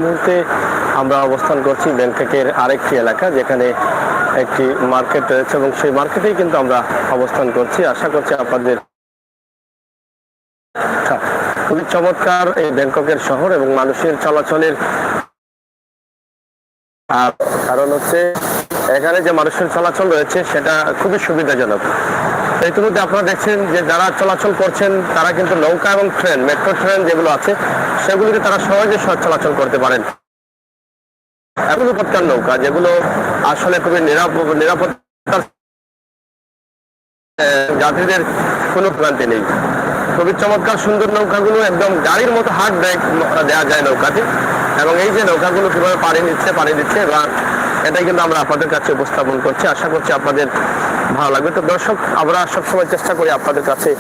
মুহূর্তে আমরা অবস্থান করছি ব্যাংককের আরেকটি এলাকা, যেখানে একটি মার্কেট রয়েছে এবং সেই মার্কেটেই কিন্তু আমরা অবস্থান করছি। আশা করছি আপনাদের খুবই চমৎকার এই ব্যাংককের শহর এবং মানুষের চলাচলের কারণ হচ্ছে এখানে যে মানুষের চলাচল রয়েছে সেটা খুবই সুবিধাজনক। ইতিমধ্যে আপনারা দেখছেন যে যারা চলাচল করছেন তারা কিন্তু নৌকা এবং ট্রেন, মেট্রো ট্রেন যেগুলো আছে সেগুলিতে তারা সহজে চলাচল করতে পারেন। নিরাপত্তার নৌকা যেগুলো আসলে খুবই নিরাপত্তার, যাত্রীদের কোনো ভ্রান্তি নেই। খুবই চমৎকার সুন্দর নৌকাগুলো, একদম গাড়ির মতো হার্ড ব্রেক দেওয়া যায় নৌকাতে। এবং এই যে নৌকাগুলো কিভাবে পাড়ি দিচ্ছে এবং এটাই কিন্তু আমরা আপনাদের কাছে উপস্থাপন করছি। আশা করছি আপনাদের ভালো লাগবে। তো দর্শক, আমরা সবসময় চেষ্টা করি আপনাদের কাছে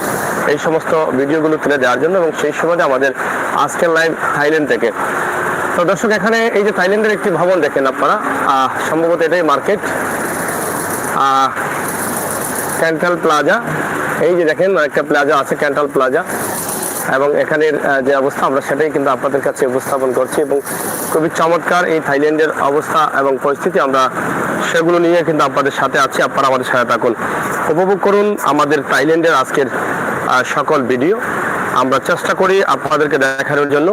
এই সমস্ত ভিডিওগুলো তুলে দেওয়ার জন্য, এবং সেই সময় আমাদের আজকের লাইভ থাইল্যান্ড থেকে। তো দর্শক, এখানে এই যে থাইল্যান্ডের একটি ভবন দেখেন আপনারা, সম্ভবত এটাই মার্কেট, ক্যান্টাল প্লাজা। এই যে দেখেন একটা প্লাজা আছে, ক্যান্টাল প্লাজা, এবং এখানের যে অবস্থা আমরা সেটাই কিন্তু আপনাদের কাছে উপস্থাপন করছি। এবং খুবই চমৎকার এই থাইল্যান্ডের অবস্থা এবং পরিস্থিতি, আমরা সেগুলো নিয়ে কিন্তু আপনাদের সাথে আছি। আপনারা আমাদের সাথে থাকুন, উপভোগ করুন আমাদের থাইল্যান্ডের আজকের সকল ভিডিও। আমরা চেষ্টা করি আপনাদেরকে দেখানোর জন্য,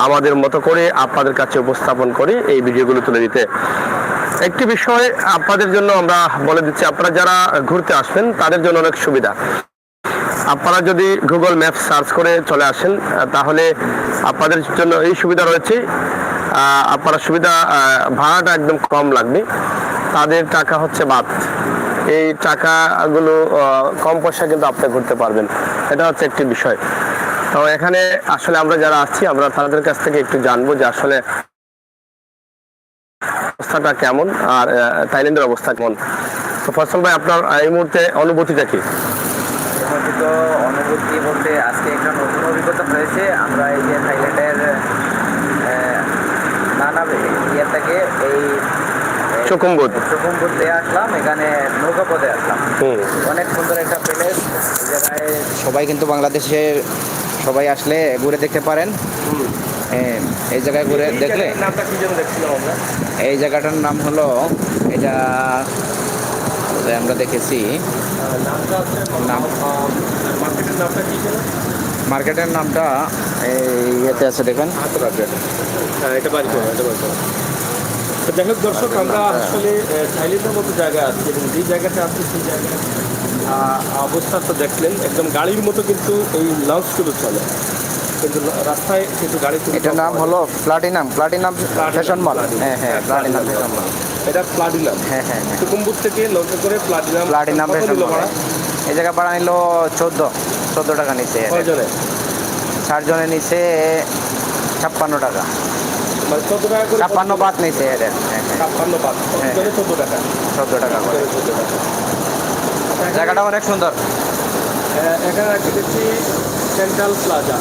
আমাদের মতো করে আপনাদের কাছে উপস্থাপন করি এই ভিডিওগুলো তুলে দিতে। একটি বিষয় আপনাদের জন্য আমরা বলে দিচ্ছি, আপনারা যারা ঘুরতে আসবেন তাদের জন্য অনেক সুবিধা। আপনারা যদি গুগল ম্যাপ সার্চ করে চলে আসেন তাহলে আপনাদের জন্য এই সুবিধা রয়েছে, আপনারা ভাড়াটা একদম কম লাগবে। তাদের টাকা হচ্ছে বাত, এই টাকাগুলো কম পয়সা কিন্তু আপনি ঘুরতে পারবেন, এটা হচ্ছে একটি বিষয়। তো এখানে আসলে আমরা যারা আসছি আমরা তাদের কাছ থেকে একটু জানবো যে আসলে অবস্থাটা কেমন আর থাইল্যান্ডের অবস্থা কেমন। তো ফসল ভাই, আপনার এই মুহূর্তে অনুভূতিটা কি? তো অনুভূতি বলতে আজকে একটা নতুন অভিজ্ঞতা হয়েছে। আমরা এই যে থাইল্যান্ডের নানা ইয়ে থেকে এই চকুম্বুতে আসলাম, এখানে নৌকাপথে আসলাম। অনেক সুন্দর একটা প্লেস, এই জায়গায় সবাই কিন্তু বাংলাদেশের সবাই আসলে ঘুরে দেখতে পারেন। এই জায়গায় ঘুরে দেখলে, এই জায়গাটার নাম হলো, এটা আমরা দেখেছি মার্কেটের নামটা ইয়েতে আছে, দেখেন। যাই হোক দর্শক, আমরা আসলে থাইল্যান্ডের মতো জায়গায় আছি এবং যে জায়গাটা আছে সেই জায়গায় অবস্থা তো দেখলেন, একদম গাড়ির মতো কিন্তু এই লঞ্চগুলো চলে, কিন্তু রাস্তায় কিন্তু গাড়ি। এটার নাম হলো প্লাটিনাম ফ্যাশন মল। হ্যাঁ, প্লাটিনাম ফ্যাশন মল, এটা প্লাটিনাম। হ্যাঁ, চকুম্বুর থেকে নৌকা করে প্লাটিনাম ফ্যাশন মল। এই জায়গা ভাড়া নিল 14 টাকা নিচ্ছে। 4 জনের নিচে 56 টাকা, 56 বাত নিচ্ছে। 56 বাত, 14 টাকা। 14 টাকা করে। জায়গাটা অনেক সুন্দর। এখানে দেখছি সেন্ট্রাল প্লাজা,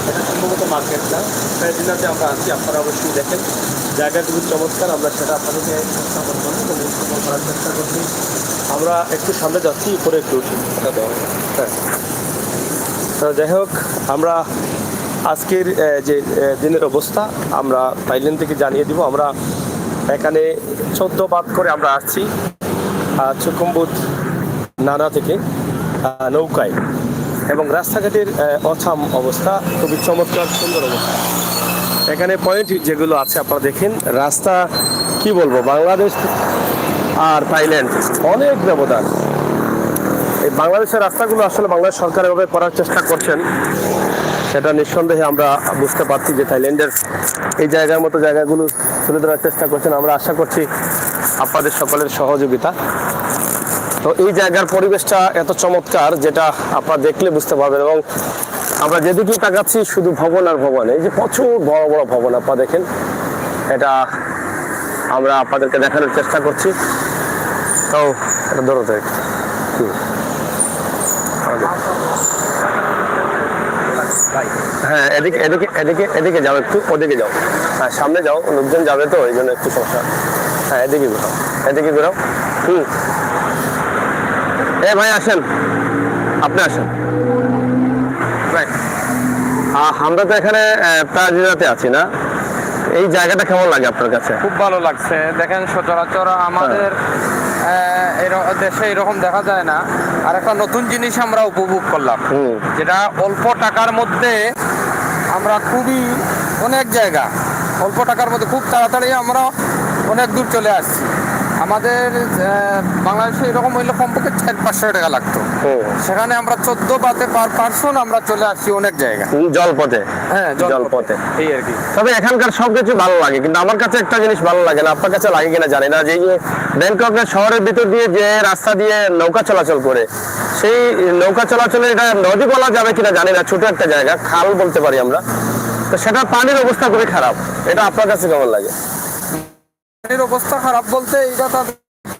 এটা সম্ভবত মার্কেটটা। প্লাটিনাতে আমরা আছি, আপনারা অবশ্যই দেখেন জায়গাটা খুব চমৎকার। আমরা সেটা আপনাদেরকে উপস্থাপন করবো এবং উপস্থাপন করার চেষ্টা করছি। আমরা একটু সামনে যাচ্ছি, উপরে একটু উঠি। হ্যাঁ, তো যাই হোক, আমরা আজকের যে দিনের অবস্থা আমরা থাইল্যান্ড থেকে জানিয়ে দিব। আমরা এখানে 14 বাত করে আমরা আসছি চকুম্বুত নানা থেকে নৌকায়, এবং রাস্তাঘাটের অছাম অবস্থা, খুবই চমৎকার সুন্দর অবস্থা। এখানে পয়েন্ট যেগুলো আছে আপনারা দেখেন, রাস্তা কি বলবো, বাংলাদেশ আর থাইল্যান্ড অনেক ব্যবধান। এই বাংলাদেশের রাস্তাগুলো আসলে বাংলাদেশ সরকার এভাবে করার চেষ্টা করছেন, সেটা নিঃসন্দেহে আমরা বুঝতে পারছি যে থাইল্যান্ডের এই জায়গার মতো জায়গাগুলো তুলে ধরার চেষ্টা করছেন। আমরা আশা করছি আপনাদের সকলের সহযোগিতা। তো এই জায়গার পরিবেশটা এত চমৎকার, যেটা আপনারা দেখলে বুঝতে পারবেন। এবং আমরা যেদিকে তাকাচ্ছি শুধু ভবন আর ভবন, এই যে প্রচুর বড় বড় ভবন আপনারা দেখেন, এটা আমরা আপনাদেরকে দেখানোর চেষ্টা করছি। তো এটা ধরো তো, হ্যাঁ, এদিকে যাও, একটু ওদিকে যাও। হ্যাঁ, সামনে যাও, লোকজন যাবে তো এই জন্য একটু সমস্যা। হ্যাঁ, এদিকে ঘুরাও। ভাই আসেন, আপনি আসেন। আমরা তো এখানে প্লাজিনাতে আছি না, এই জায়গাটা কেমন লাগে আপনার কাছে? খুব ভালো লাগছে। দেখেন সচরাচর আমাদের দেশে এরকম দেখা যায় না। আর একটা নতুন জিনিস আমরা উপভোগ করলাম, যেটা অল্প টাকার মধ্যে আমরা খুবই অনেক জায়গা অল্প টাকার মধ্যে খুব তাড়াতাড়ি আমরা অনেক দূর চলে আসছি। আমাদের বাংলাদেশে এরকম হইলে কমপক্ষে 400-500 টাকা লাগতো, সেখানে আমরা 14 বাতে পার পার্সন আমরা চলে আসছি অনেক জায়গা জলপথে। হ্যাঁ, জলপথে এই আর কি। তবে এখানকার সবকিছু ভালো লাগে, কিন্তু আমার কাছে একটা জিনিস ভালো লাগে না, আপনার কাছে লাগে কিনা জানি না, যে ব্যাংককের শহরের ভিতর দিয়ে যে রাস্তা দিয়ে নৌকা চলাচল করে, সেই নৌকা চলাচলের এটা নদী বলা যাবে কিনা জানি না, ছোট একটা জায়গা, খাল বলতে পারি আমরা, তো সেটা পানির অবস্থা খুবই খারাপ। এটা আপনার কাছে কেমন লাগে? পানির অবস্থা খারাপ বলতে এটা তাদের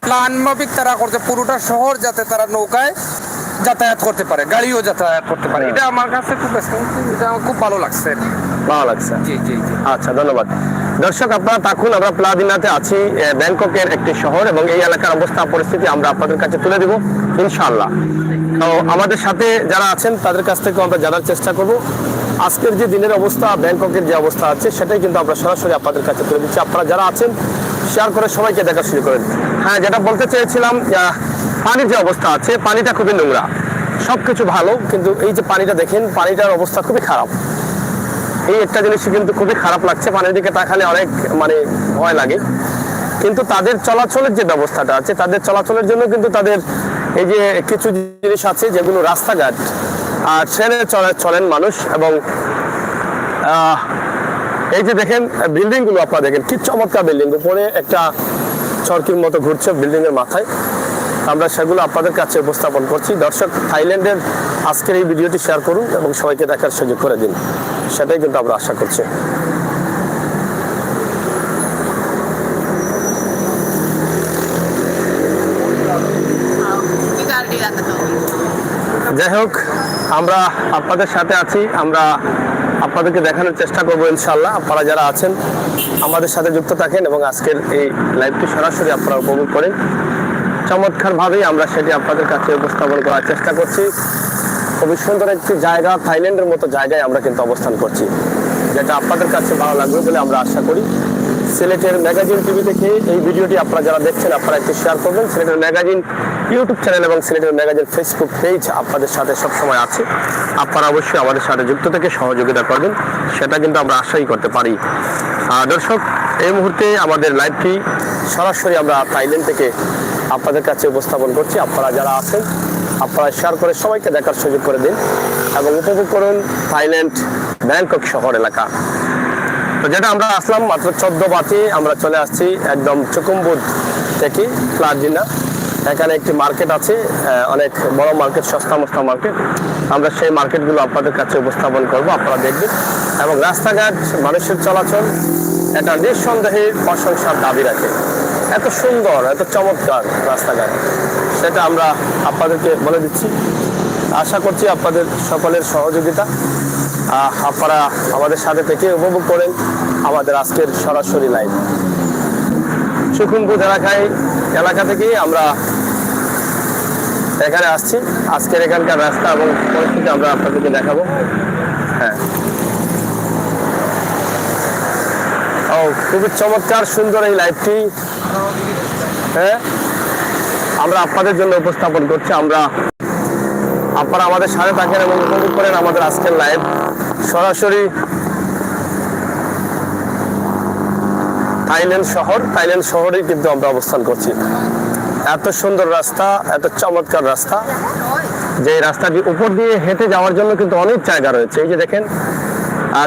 প্ল্যান মাফিক তারা করছে পুরোটা শহর যাতে তারা নৌকায় যাতায়াত করতে পারে, গাড়িও যাতায়াত করতে পারে। এটা আমার কাছে এটা আমার খুব ভালো লাগছে। ভালো লাগছে। জি জি জি। আচ্ছা, ধন্যবাদ। দর্শক আপনারা থাকুন, আমরা প্লাদিনাতে আছি, ব্যাংককের একটি শহর, এবং এই এলাকার অবস্থা পরিস্থিতি আমরা আপনাদের কাছে তুলে দিব ইনশাআল্লাহ। তো আমাদের সাথে যারা আছেন তাদের কাছ থেকে আমরা জানার চেষ্টা করব আজকের যে দিনের অবস্থা, ব্যাংককের যে অবস্থা আছে, সেটাই কিন্তু আমরা সরাসরি আপনাদের কাছে তুলে দিচ্ছি। আপনারা যারা আছেন শেয়ার করে সবাইকে দেখা শুরু করেন। হ্যাঁ, যেটা বলতে চেয়েছিলাম, পানির যে অবস্থা আছে, পানিটা খুবই নোংরা। সবকিছু ভালো, কিন্তু এই যে পানিটা দেখেন, পানিটার অবস্থা খুবই খারাপ। এই একটা জিনিস কিন্তু খুবই খারাপ লাগছে, পানির দিকে তাকালে অনেক ভয় লাগে। কিন্তু তাদের চলাচলের যে ব্যবস্থাটা আছে, তাদের চলাচলের জন্য কিন্তু তাদের এই যে কিছু জিনিস আছে যেগুলো রাস্তাঘাট আর ট্রেনে চলেন মানুষ, এবং এই যে দেখেন বিল্ডিং গুলো, আপনারা দেখেন কি চমৎকার বিল্ডিং, উপরে একটা চরকির মতো ঘুরছে বিল্ডিং এর মাথায়। আমরা সেগুলো আপনাদের কাছে উপস্থাপন করছি। দর্শক, থাইল্যান্ডের আজকের এই ভিডিওটি শেয়ার করুন এবং সবাইকে দেখার সুযোগ করে দিন, সেটাই কিন্তু আমরা আশা করছি। যাই হোক, আমরা আপনাদের সাথে আছি, আমরা আপনাদেরকে দেখানোর চেষ্টা করবো ইনশাআল্লাহ। আপনারা যারা আছেন আমাদের সাথে যুক্ত থাকেন এবং আজকের এই লাইভটি সরাসরি আপনারা উপভোগ করেন। চমৎকারভাবেই আমরা সেটি আপনাদের কাছে উপস্থাপন করার চেষ্টা করছি। খুবই সুন্দর একটি জায়গা, থাইল্যান্ডের মতো জায়গায় আমরা কিন্তু অবস্থান করছি, যেটা আপনাদের কাছে ভালো লাগবে বলে আমরা আশা করি। সিলেটের ম্যাগাজিন টিভি থেকে এই ভিডিওটি আপনারা যারা দেখছেন, আপনারা একটু শেয়ার করবেন। সিলেটের ম্যাগাজিন ইউটিউব চ্যানেল এবং সিলেটের ম্যাগাজিন ফেসবুক পেজ আপনাদের সাথে সবসময় আছে। আপনারা অবশ্যই আমাদের সাথে যুক্ত থেকে সহযোগিতা করবেন, সেটা কিন্তু আমরা আশাই করতে পারি। দর্শক, এই মুহূর্তে আমাদের লাইভটি সরাসরি আমরা থাইল্যান্ড থেকে আপনাদের কাছে উপস্থাপন করছি। আপনারা যারা আছেন আপনারা শেয়ার করে সবাইকে দেখার সুযোগ করে দিন এবং উপভোগ করুন থাইল্যান্ড ব্যাংকক শহর এলাকা। তো যেটা আমরা আসলাম মাত্র 14 বাতে আমরা চলে আসছি একদম চুকুমবুদ থেকে প্লাজিনা। এখানে একটি মার্কেট আছে, অনেক বড় মার্কেট, সস্তা মস্তা মার্কেট। আমরা সেই মার্কেটগুলো আপনাদের কাছে উপস্থাপন করব, আপনারা দেখবেন। এবং রাস্তাঘাট, মানুষের চলাচল, এটা নিঃসন্দেহে প্রশংসার দাবি রাখে। এত সুন্দর, এত চমৎকার রাস্তাঘাট, সেটা আমরা আপনাদেরকে বলে দিচ্ছি। আশা করছি আপনাদের সকলের সহযোগিতা, আপনারা আমাদের সাথে থেকে উপভোগ করেন আমাদের আজকের সরাসরি লাইভ। চুকুমবুদ এলাকা থেকে আমরা এখানে আসছি। আজকের এখানকার রাস্তা এবং পরিস্থিতি আমরা আপনাদেরকে দেখাবো। হ্যাঁ, ও খুবই চমৎকার সুন্দর এই লাইভটি। হ্যাঁ, আমরা আপনাদের জন্য উপস্থাপন করছি। আপনারা আমাদের সাথে থাকেন এবং উপভোগ করেন আমাদের আজকের লাইভ সরাসরি থাইল্যান্ড শহরেই কিন্তু আমরা অবস্থান করছি। এত সুন্দর রাস্তা, এত চমৎকার রাস্তা, যে রাস্তাটি উপর দিয়ে হেঁটে যাওয়ার জন্য কিন্তু অনেক জায়গা রয়েছে। এই যে দেখেন,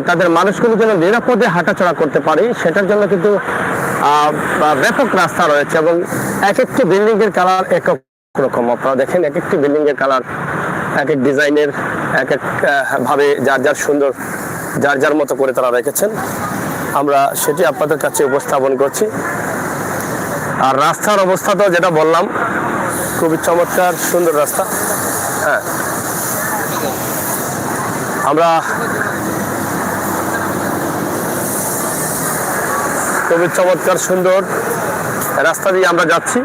তাদের মানুষগুলো যেন নিরাপদে হাঁটাচলা করতে পারে সেটার জন্য কিন্তু ব্যাপক রাস্তা রয়েছে। এবং এক একটি বিল্ডিং এর কালার এক এক রকম। আপনারা দেখেন, এক একটি বিল্ডিং এর কালার এক এক ডিজাইনের, এক এক ভাবে যার যার সুন্দর, যার যার মতো করে তারা রেখেছেন। আমরা সেটি আপনাদের কাছে উপস্থাপন করছি। আর রাস্তার অবস্থা তো যেটা বললাম, খুবই চমৎকার সুন্দর রাস্তা। হ্যাঁ, আমরা খুবই চমৎকার সুন্দর রাস্তা দিয়ে আমরা যাচ্ছি।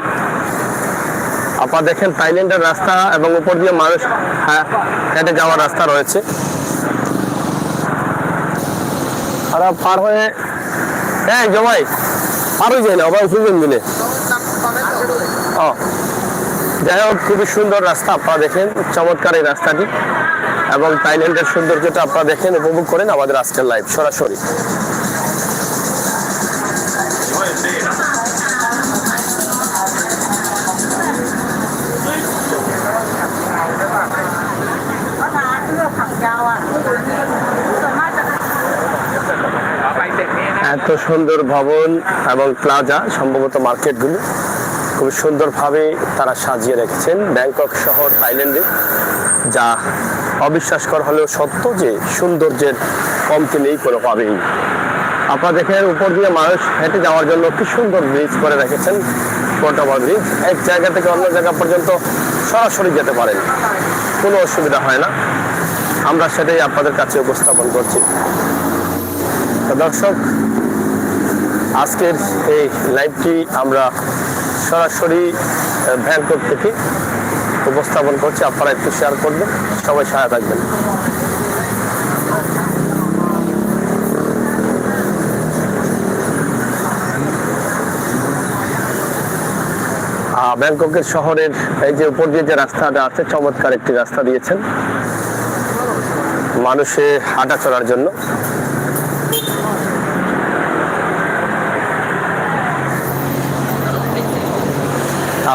আপনারা দেখেন থাইল্যান্ডের রাস্তা এবং উপর দিয়ে মানুষ হেঁটে যাওয়ার রাস্তা রয়েছে। আর পার হয়ে হ্যাঁ জমাই আরো যায় না আবার সুযোগ দিলে ও যাই হোক খুবই সুন্দর রাস্তা আপনারা দেখেন চমৎকার এই রাস্তাটি এবং থাইল্যান্ডের সৌন্দর্যটা আপনারা দেখেন উপভোগ করেন আমাদের আজকের লাইভ সরাসরি এত সুন্দর ভবন এবং প্লাজা সম্ভবত মার্কেটগুলো খুব সুন্দরভাবে তারা সাজিয়ে রেখেছেন ব্যাংকক শহর থাইল্যান্ডে যা অবিশ্বাসকর হলেও সত্য যে সৌন্দর্যের কমতি নেই কোনোভাবেই আপনারা দেখেন উপর দিয়ে মানুষ হেঁটে যাওয়ার জন্য কি সুন্দর ব্রিজ করে রেখেছেন পোর্টেবল ব্রিজ এক জায়গা থেকে অন্য জায়গা পর্যন্ত সরাসরি যেতে পারেন কোনো অসুবিধা হয় না আমরা সেটাই আপনাদের কাছে উপস্থাপন করছি দর্শক আজকের এই লাইভটি আমরা সরাসরি ব্যাংকক থেকে উপস্থাপন করছি আপনারা একটু শেয়ার করবেন সবাই সহায় থাকবেন ব্যাংককের শহরের এই যে উপর দিয়ে যে রাস্তাটা আছে চমৎকার একটি রাস্তা দিয়েছেন মানুষে হাঁটা চলার জন্য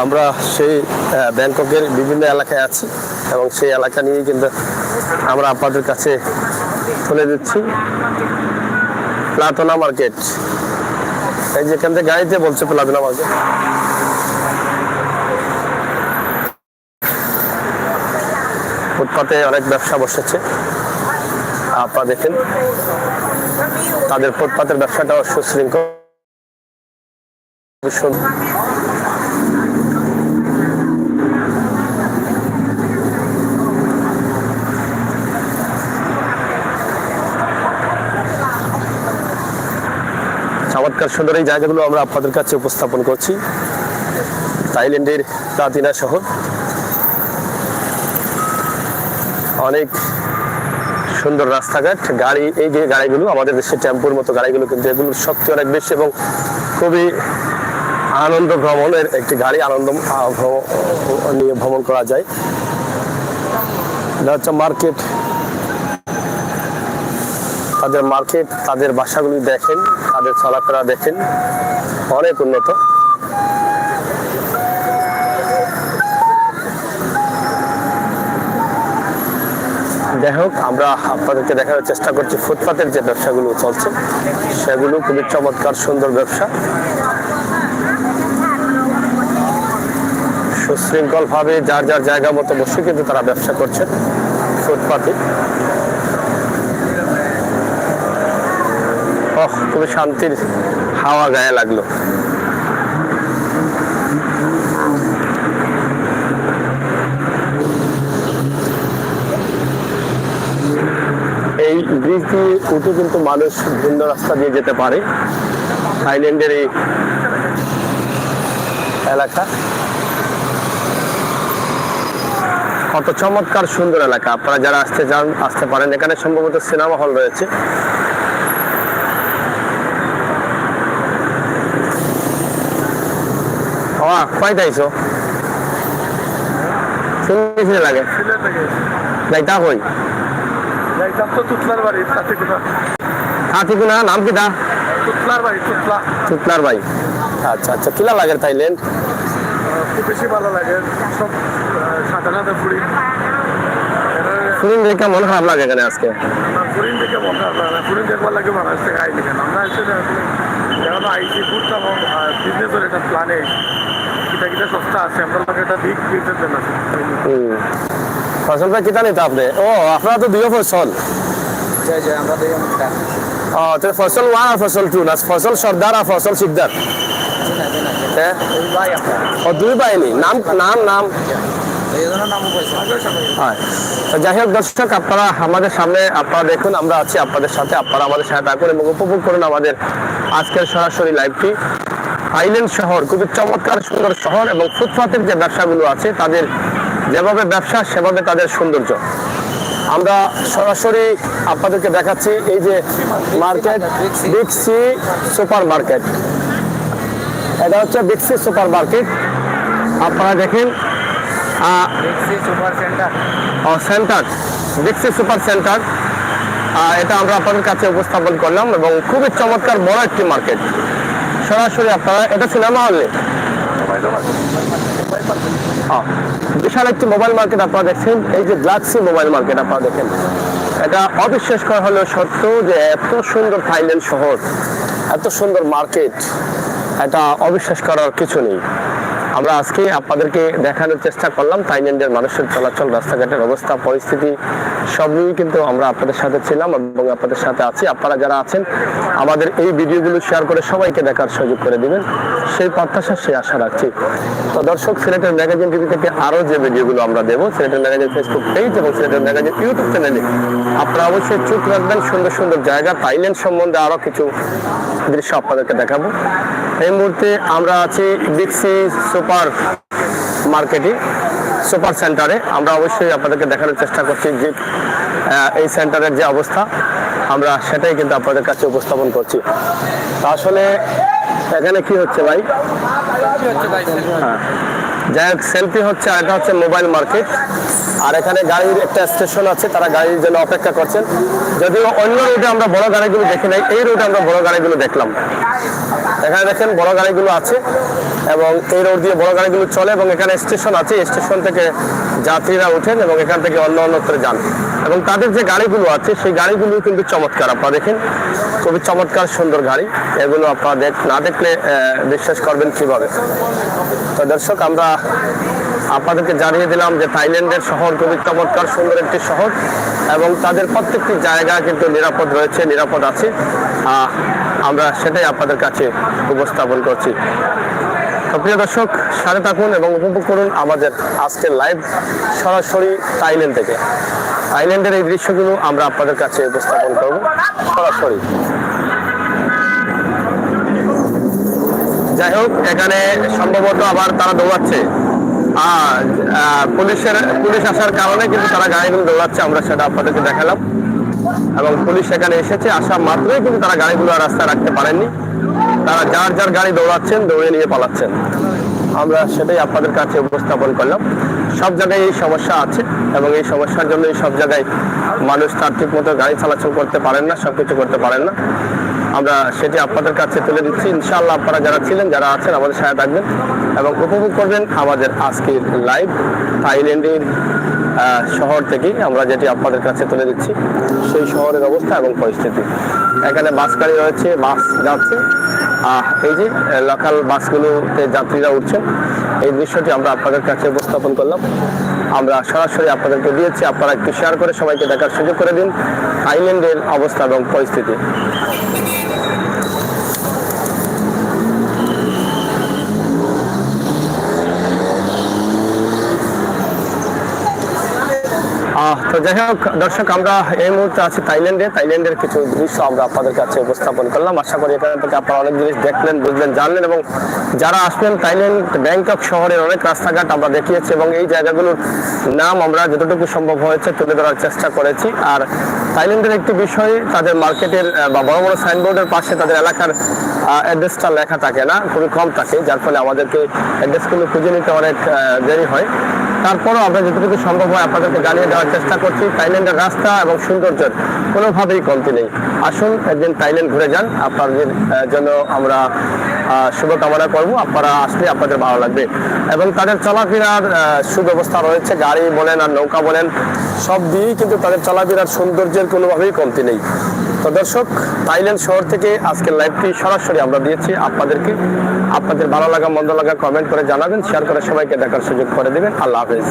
আমরা সেই ব্যাংককের বিভিন্ন এলাকায় আছি এবং সেই এলাকা নিয়ে কিন্তু আমরা আপনাদের কাছে তুলে দিচ্ছি প্লাতোনা মার্কেট এই যেখান থেকে গাড়িতে বলছে প্লাতোনা মার্কেট ফুটপাতে অনেক ব্যবসা বসেছে আপনারা দেখেন তাদের ফুটপাতের ব্যবসাটাও সুশৃঙ্খল চমৎকার সুন্দর এই জায়গাগুলো আমরা আপনাদের কাছে উপস্থাপন করছি থাইল্যান্ডের প্লাতিনা শহর অনেক সুন্দর রাস্তাঘাট গাড়ি এই যে গাড়িগুলো আমাদের দেশে টেম্পোর মতো গাড়িগুলো কিন্তু এগুলোর শক্তি অনেক বেশি এবং খুবই আনন্দ ভ্রমণের একটি গাড়ি আনন্দ নিয়ে ভ্রমণ করা যায় এটা হচ্ছে মার্কেট তাদের বাসাগুলি দেখেন তাদের চলাফেরা দেখেন অনেক উন্নত যাই হোক আমরা আপনাদেরকে দেখানোর চেষ্টা করছি ফুটপাতের যে ব্যবসাগুলো চলছে সেগুলো খুবই চমৎকার সুন্দর ব্যবসা সুশৃঙ্খল ভাবে যার যার জায়গা মতো বসে কিন্তু তারা ব্যবসা করছেন ফুটপাতে খুবই শান্তির হাওয়া গায়ে লাগলো এই ব্রিজ দিয়ে উঠে কিন্তু মানুষ ভিন্ন রাস্তা দিয়ে যেতে পারে থাইল্যান্ডের এই এলাকা কত চমৎকার সুন্দর এলাকা আপনারা যারা আসতে চান আসতে পারেন এখানে সম্ভবত সিনেমা হল রয়েছে কয়টা আইসো শুনে লাগে যাইতা কই যাইতাম তো তুতলার বাড়ি হাতিগুনা নাম কিটা তুতলার বাড়ি তুতলার বাড়ি আচ্ছা আচ্ছা কিলা লাগে থাইল্যান্ড খুব বেশি ভালো লাগে সব সাধারণত ফুরিন দেখে মন খারাপ লাগে এখানে আজকে ফুরিন দেখে মন খারাপ লাগে না ফুরিন দেখবার লাগে মানুষ থেকে আইনি কেন আমরা এসে এখন আইসি ফুডটা বিজনেসের একটা প্ল্যানে কিটা সস্তা আছে আমরা লোক একটা বিগ বিজনেস দেন আছে ফসল ভাই কিতা নিতে আপনি ও আপনারা তো দুইও ফসল আমরা দুই ও তো ফসল 1 আর ফসল 2 না ফসল সর্দার আর ফসল সিকদার হ্যাঁ ও দুই বাহিনী নাম নাম নাম যাই হোক দর্শক আপনারা আমাদের সামনে আপনারা দেখুন আমরা আছি আপনাদের সাথে আপনারা আমাদের সাথে থাকুন এবং উপভোগ করুন আমাদের আজকের সরাসরি লাইভটি থাইল্যান্ড শহর খুবই চমৎকার সুন্দর শহর এবং ফুটপাতের যে ব্যবসাগুলো আছে তাদের যেভাবে ব্যবসা সেভাবে তাদের সৌন্দর্য আমরা সরাসরি আপনাদেরকে দেখাচ্ছি এই যে market, Big C supermarket. এটা হচ্ছে বিগ সি সুপার মার্কেট। আপনারা দেখেন super centre centre, Big C super centre. এটা আমরা আপনাদের কাছে উপস্থাপন করলাম এবং খুবই চমৎকার বড় একটি মার্কেট। সরাসরি আপনারা, এটা সিনেমা হলে বিশাল একটি মোবাইল মার্কেট আপনারা দেখছেন। এই যে গ্যালাক্সি মোবাইল মার্কেট আপনারা দেখেন, এটা অবিশ্বাস করা হলেও সত্য যে এত সুন্দর থাইল্যান্ড শহর, এত সুন্দর মার্কেট, এটা অবিশ্বাস করার কিছু নেই। আমরা আজকে আপনাদেরকে দেখানোর চেষ্টা করলাম থাইল্যান্ডের মানুষের চলাচল, রাস্তাঘাটের অবস্থা, পরিস্থিতি সবই কিন্তু আমরা আপনাদের সাথে ছিলাম এবং আপনাদের সাথে আছি। আপনারা যারা আছেন আমাদের এই ভিডিওগুলো শেয়ার করে সবাইকে দেখার সুযোগ করে দিবেন, সেই প্রত্যাশা, সেই আশা রাখছি। তো দর্শক, সিলেটের ম্যাগাজিন টিভি থেকে আরও যে ভিডিওগুলো আমরা দেবো সিলেটের ম্যাগাজিন ফেসবুক পেজ এবং সিলেটের ম্যাগাজিন ইউটিউব চ্যানেলে আপনারা অবশ্যই চোখ রাখবেন। সুন্দর সুন্দর জায়গা, থাইল্যান্ড সম্বন্ধে আরও কিছু দৃশ্য আপনাদেরকে দেখাবো। এই মুহূর্তে আমরা আছি বিগ সি সুপার মার্কেটে, সুপার সেন্টারে। আমরা অবশ্যই আপনাদেরকে দেখানোর চেষ্টা করছি যে এই সেন্টারের যে অবস্থা, আমরা সেটাই কিন্তু আপনাদের কাছে উপস্থাপন করছি। তা আসলে এখানে কি হচ্ছে ভাই? হ্যাঁ, যাই হোক, সেলফি হচ্ছে, আর এটা হচ্ছে মোবাইল মার্কেট। আর এখানে গাড়ির একটা স্টেশন আছে, তারা গাড়ির জন্য অপেক্ষা করছেন। যদিও অন্য রুটে আমরা বড় গাড়িগুলো দেখি নাই, এই রুটে আমরা বড় গাড়িগুলো দেখলাম। এখানে দেখেন বড় গাড়িগুলো আছে এবং এই রোড দিয়ে বড় গাড়িগুলো চলে এবং এখানে স্টেশন আছে, স্টেশন থেকে যাত্রীরা ওঠেন এবং এখান থেকে অন্য অন্যত্র যান। এবং তাদের যে গাড়িগুলো আছে সেই গাড়িগুলো কিন্তু চমৎকার, আপনারা দেখেন, খুবই চমৎকার সুন্দর গাড়ি। এগুলো আপনারা না দেখলে বিশ্বাস করবেন কিভাবে। তো দর্শক, আমরা আপনাদেরকে জানিয়ে দিলাম যে থাইল্যান্ডের শহর খুবই চমৎকার সুন্দর একটি শহর এবং তাদের প্রত্যেকটি জায়গা কিন্তু নিরাপদ রয়েছে, নিরাপদ আছে। আমরা সেটাই আপনাদের কাছে উপস্থাপন করছি। তো প্রিয় দর্শক, সাথে থাকুন এবং উপভোগ করুন আমাদের আজকের লাইভ সরাসরি থাইল্যান্ড থেকে। থাইল্যান্ডের এই দৃশ্যগুলো আমরা আপনাদের কাছে উপস্থাপন করব সরাসরি। যাই হোক, এখানে সম্ভবত আবার তারা দৌড়াচ্ছে, পুলিশ আসার কারণে কিন্তু তারা গাড়িগুলো দৌড়াচ্ছে, আমরা সেটা আপনাদেরকে দেখালাম। এবং পুলিশ এখানে এসেছে, আসা মাত্রই কিন্তু তারা গাড়িগুলো আর রাস্তায় রাখতে পারেননি, তারা যার যার গাড়ি দৌড়াচ্ছেন, দৌড়ে নিয়ে পালাচ্ছেন। আমরা সেটাই আপনাদের কাছে উপস্থাপন করলাম। সব জায়গায় এই সমস্যা আছে এবং এই সমস্যার জন্য সব জায়গায় মানুষ তার ঠিক মতো গাড়ি চলাচল করতে পারেন না, সবকিছু করতে পারেন না। আমরা সেটি আপনাদের কাছে তুলে দিচ্ছি। ইনশাআল্লাহ আপনারা যারা ছিলেন, যারা আছেন, আমাদের সাথে থাকবেন এবং উপভোগ করবেন আমাদের আজকের লাইভ থাইল্যান্ডের শহর থেকেই আমরা যেটি আপনাদের কাছে তুলে দিচ্ছি সেই শহরের অবস্থা এবং পরিস্থিতি। এখানে বাস গাড়ি রয়েছে, বাস যাচ্ছে, এই যে লোকাল বাসগুলোতে যাত্রীরা উঠছেন, এই দৃশ্যটি আমরা আপনাদের কাছে উপস্থাপন করলাম। আমরা সরাসরি আপনাদেরকে দিয়েছি, আপনারা একটু শেয়ার করে সবাইকে দেখার সুযোগ করে দিন থাইল্যান্ডের অবস্থা এবং পরিস্থিতি। তো যাই হোক দর্শক, আমরা এই মুহূর্তে আছি থাইল্যান্ডের কিছু দৃশ্য আমরা আপনাদের কাছে উপস্থাপন করলাম। আশা করি এখান থেকে আপনারা অনেক জিনিস দেখলেন, বুঝলেন, জানলেন এবং যারা আসবেন থাইল্যান্ড ব্যাংকক শহরের অনেক রাস্তাঘাট আমরা দেখিয়েছি এবং এই জায়গাগুলোর নাম আমরা যতটুকু সম্ভব হয়েছে তুলে ধরার চেষ্টা করেছি। আর থাইল্যান্ডের একটি বিষয়, তাদের মার্কেটের বা বড় বড় সাইনবোর্ডের পাশে তাদের এলাকার অ্যাড্রেসটা লেখা থাকে না, খুবই কম থাকে, যার ফলে আমাদেরকে অ্যাড্রেসগুলো খুঁজে নিতে অনেক দেরি হয়। তারপরও আমরা যতটুকু সম্ভব হয় আপনাদেরকে জানিয়ে দেওয়ার চেষ্টা করছি। থাইল্যান্ডের রাস্তা এবং সৌন্দর্যের কোনোভাবেই কমতি নেই। আসুন একদিন থাইল্যান্ড ঘুরে যান, আপনাদের জন্য আমরা শুভকামনা করব। আপনারা আসলে আপনাদের ভালো লাগবে এবং তাদের চলাফেরার সুব্যবস্থা রয়েছে, গাড়ি বলেন আর নৌকা বলেন, সব দিয়েই কিন্তু তাদের চলাফেরার সৌন্দর্যের কোনোভাবেই কমতি নেই। তো দর্শক, থাইল্যান্ড শহর থেকে আজকের লাইভটি সরাসরি আমরা দিয়েছি আপনাদেরকে। আপনাদের ভালো লাগা মন্দ লাগা কমেন্ট করে জানাবেন, শেয়ার করে সবাইকে দেখার সুযোগ করে দেবেন। আল্লাহ হাফেজ।